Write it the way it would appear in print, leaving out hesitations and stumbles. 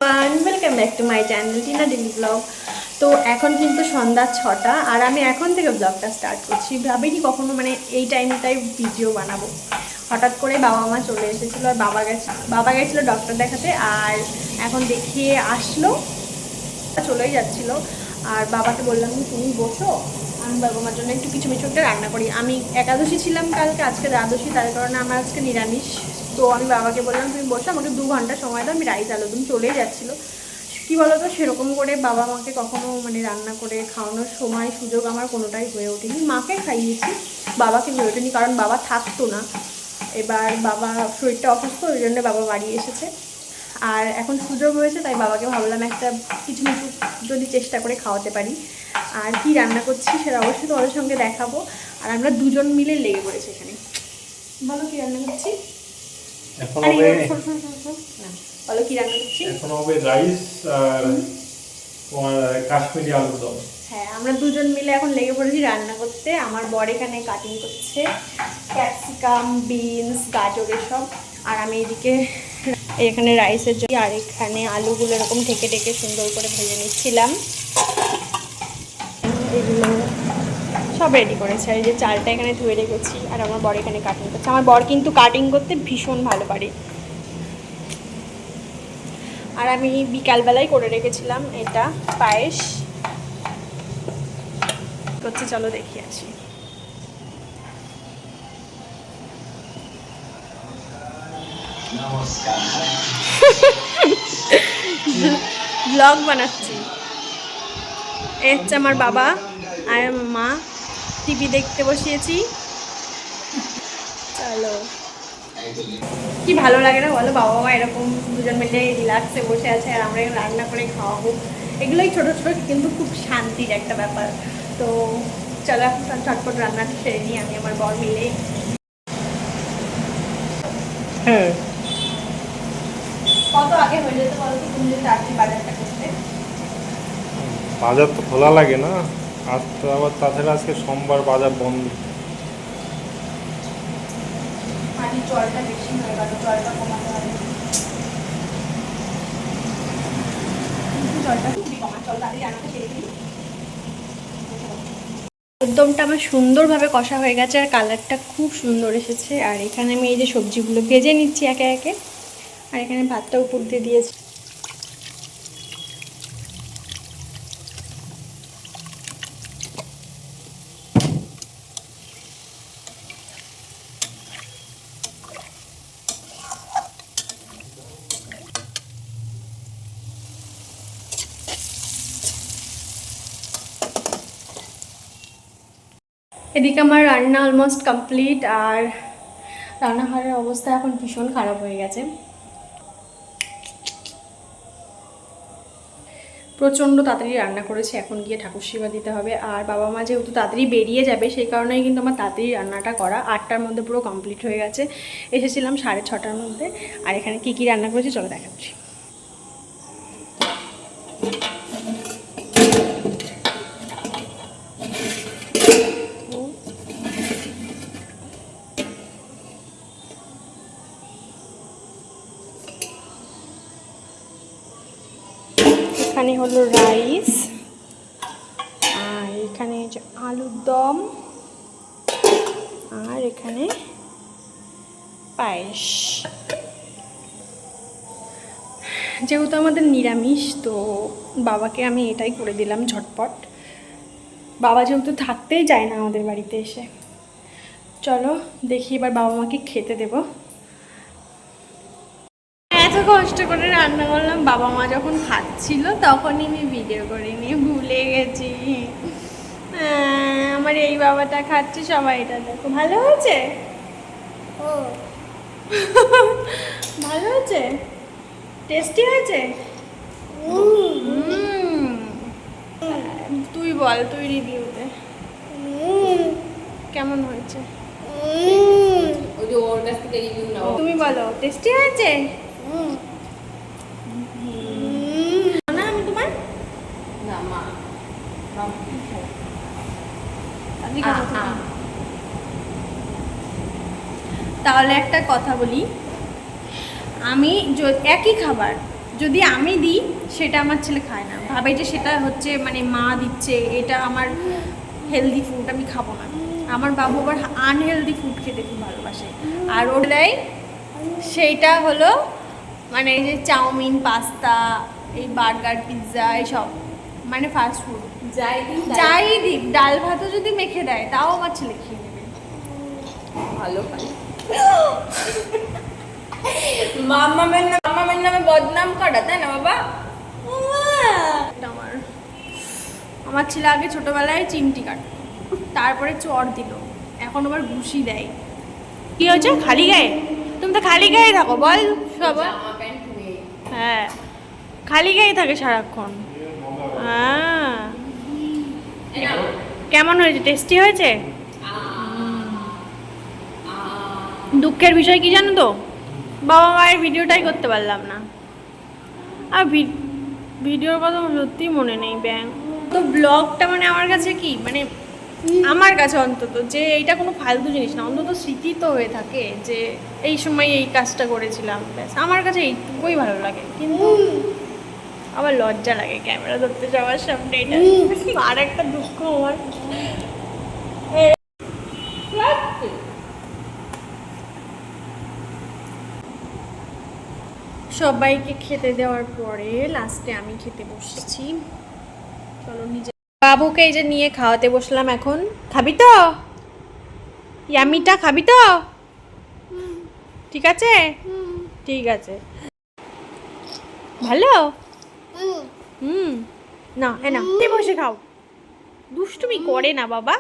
Welcome back to my channel Tina daily blog. তো এখন কিন্তু সন্ধ্যা 6টা আর আমি এখন থেকে ব্লগটা স্টার্ট করছি। ভাবিনি কখনো এই টাইমটাই ভিডিও বানাবো। হঠাৎ করে বাবা মা চলে এসেছিলো আর বাবা গেছিলো ডক্টর দেখাতে, আর এখন দেখিয়ে আসলো, চলেই যাচ্ছিলো। আর বাবাকে বললাম তুমি বসো, আমি বাবা মার জন্য একটু কিছু একটা রান্না করি। আমি একাদশী ছিলাম কালকে, আজকে দ্বাদশী, তার কারণে আমার আজকে নিরামিষ। তো আমি বাবাকে বললাম তুমি বসো, আমাকে 2 ঘন্টা সময় দাও, আমি রাইস আলুদম চলেই যাচ্ছিলো। কী বলো তো, সেরকম করে বাবা মাকে কখনো রান্না করে খাওয়ানোর সময় সুযোগ আমার কোনোটাই হয়ে ওঠেনি। মাকে খাইয়েছি, বাবাকে হয়ে ওঠেনি, কারণ বাবা থাকতো না। এবার বাবা শরীরটা অসুস্থ, ওই জন্য বাবা বাড়ি এসেছে। আর এখন সুযোগ হয়েছে, তাই বাবাকে ভাবলাম একটা কিছু যদি চেষ্টা করে খাওয়াতে পারি। আর কি রান্না করছি সেটা অবশ্যই তোমাদের সঙ্গে দেখাবো। আর আমরা দুজন মিলে লেগে পড়েছি এখানে। বলো কি রান্না করছি? এখন হবে বলো কি রান্না করছি? এখন হবে রাইস আর তোমার কাশ্মীরি আলুর দম। হ্যাঁ, আমরা দুজন মিলে এখন লেগে পড়েছি রান্না করতে। আমার বর এখানে কাটিং করছে ক্যাপসিকাম, বিনস, গাজর এসব, আর আমি এদিকে এখানে রাইসের জন্য আর এখানে আলুগুলো এরকম ঢেকে ঢেকে সুন্দর করে ভেজে নিচ্ছিলাম। এগুলো সব রেডি করেছে। আর এই যে চালটা এখানে ধুয়ে রেখেছি, আর আমার বর এখানে কাটিং করছে। আমার বর কিন্তু কাটিং করতে ভীষণ ভালো পারে। আর আমি বিকালবেলায় করে রেখেছিলাম এটা পায়েস করছি, চলো দেখি আছি। ব্লগ বানাচ্ছি। এই হচ্ছে আমার বাবা আর মা, টিভি দেখতে বসিয়েছি। চলো, কি ভালো লাগে না বলো, বাবা মা এরকম দুজন মিলে রিল্যাক্সে বসে আছে আর আমরা রান্না করে খাওয়াবো। এগুলোই ছোটো ছোটো কিন্তু খুব শান্তির একটা ব্যাপার। তো চলো এখন চটপট রান্নাটা সেরে নিই আমি আমার বর মিলে। হ্যাঁ, কত আগে হয়ে যেতে বলো তো, তুমি যদি তাড়াতাড়ি বাজারটা করতে। বাজার তো খোলা লাগে না, আজ তো আবার তাছাড়া আজকে সোমবার, বাজার বন্ধ। পানির জলটা বেশি হয়ে গেল, জলটা কমাতে হবে। জলটা খুবই কমা, চল তাড়াতাড়ি রান্নাটা সেরে দিই। একদমটা আমার সুন্দরভাবে কষা হয়ে গেছে আর কালারটা খুব সুন্দর এসেছে। আর এখানে আমি এই যে সবজিগুলো ভেজে নিচ্ছি একে একে, আর এখানে ভাতটা উপর দিয়ে দিয়েছি। এদিকে আমার রান্না অলমোস্ট কমপ্লিট, আর রান্নাঘরের অবস্থা এখন ভীষণ খারাপ হয়ে গেছে। প্রচণ্ড তাড়াতাড়ি রান্না করেছি, এখন গিয়ে ঠাকুর সেবা দিতে হবে। আর বাবা মা যেহেতু তাড়াতাড়ি বেরিয়ে যাবে, সেই কারণেই কিন্তু আমার তাড়াতাড়ি রান্নাটা করা। 8টার মধ্যে পুরো কমপ্লিট হয়ে গেছে। এসেছিলাম 6:30টার মধ্যে। আর এখানে কী কী রান্না করেছি চলো দেখাচ্ছি। এখানে হলো রাইস, আর এখানে আলুর দম, আর এখানে পায়েস। যেহেতু আমাদের নিরামিষ, তো বাবাকে আমি এটাই করে দিলাম ঝটপট। বাবা যেহেতু থাকতেই চায় না আমাদের বাড়িতে এসে। চলো দেখি এবার বাবা মাকে খেতে দেবো। এত কষ্ট করে রান্না করলাম, বাবা মা যখন খাচ্ছিল তখনই আমি ভিডিও করিনি, ভুলে গেছি। আমার এই বাবাটা খাচ্ছে, সবাই এটা দেখো। ভালো হয়েছে? ও ভালো হয়েছে, টেস্টি হয়েছে। তুই বল, তুই রিভিউতে কেমন হয়েছে? তুমি বলো টেস্টি হয়েছে। না আমি তোমার তাহলে একটা কথা বলি, আমি একই খাবার যদি আমি দিই সেটা আমার ছেলে খায় না, ভাবে যে সেটা হচ্ছে মানে মা দিচ্ছে, এটা আমার হেলদি ফুড, আমি খাবো না। আমার বাবু আবার আনহেলদি ফুড খেতে খুব ভালোবাসে, আর ওর দেয় সেইটা হলো মানে এই যে চাউমিন, পাস্তা, এই বার্গার, পিৎজা, এইসব মানে ফাস্ট ফুড। যাই দিক, ডাল ভাতও যদি মেখে দেয় তাও আমার ছেলে খেয়ে নেবে। ভালো খাই। মামামের নামে বদনাম করা, তাই না বাবা? এটা আমার ছেলে আগে ছোটবেলায় চিমটি কাটতো, তারপরে চড় দিল, এখন আবার ঘুষি দেয়। কি হয়েছে? খালি গায়ে? তুমি তো খালি গায়ে থাকো বল সবাই। জামা প্যান্ট ধুয়ে। হ্যাঁ, খালি গায়ে থাকে সারাক্ষণ। হ্যাঁ, কেমন হয়েছে? টেস্টি হয়েছে? দুঃখের বিষয় কি জানো তো, বাবা মায়ের ভিডিওটাই করতে পারলাম না। আর ভিডিওর কথা সত্যিই মনে নেই ব্যাং। তো ব্লগটা মানে আমার কাছে কি মানে আমার কাছে অন্তত যে এইটা কোনো ফালতু জিনিস না, অন্তত স্মৃতি তো হয়ে থাকে যে এই সময় এই কাজটা করেছিলাম, ব্যাস আমার কাছে এইটুকুই ভালো লাগে। কিন্তু আবার লজ্জা লাগে ক্যামেরা ধরতে যাওয়ার সামনে, এটা আর একটা দুঃখ আমার। সবাইকে খেতে দেওয়ার পরে লাস্টে আমি খেতে বসেছি। চলো নিজে বাবুকে এই যে নিয়ে খাওয়াতে বসলাম। এখন খাবি তো? ইয়ামিটা খাবি তো? ঠিক আছে, ঠিক আছে, ভালো। হুম, না হ্যাঁ না বসে খাও, দুষ্টুমি করে না বাবা।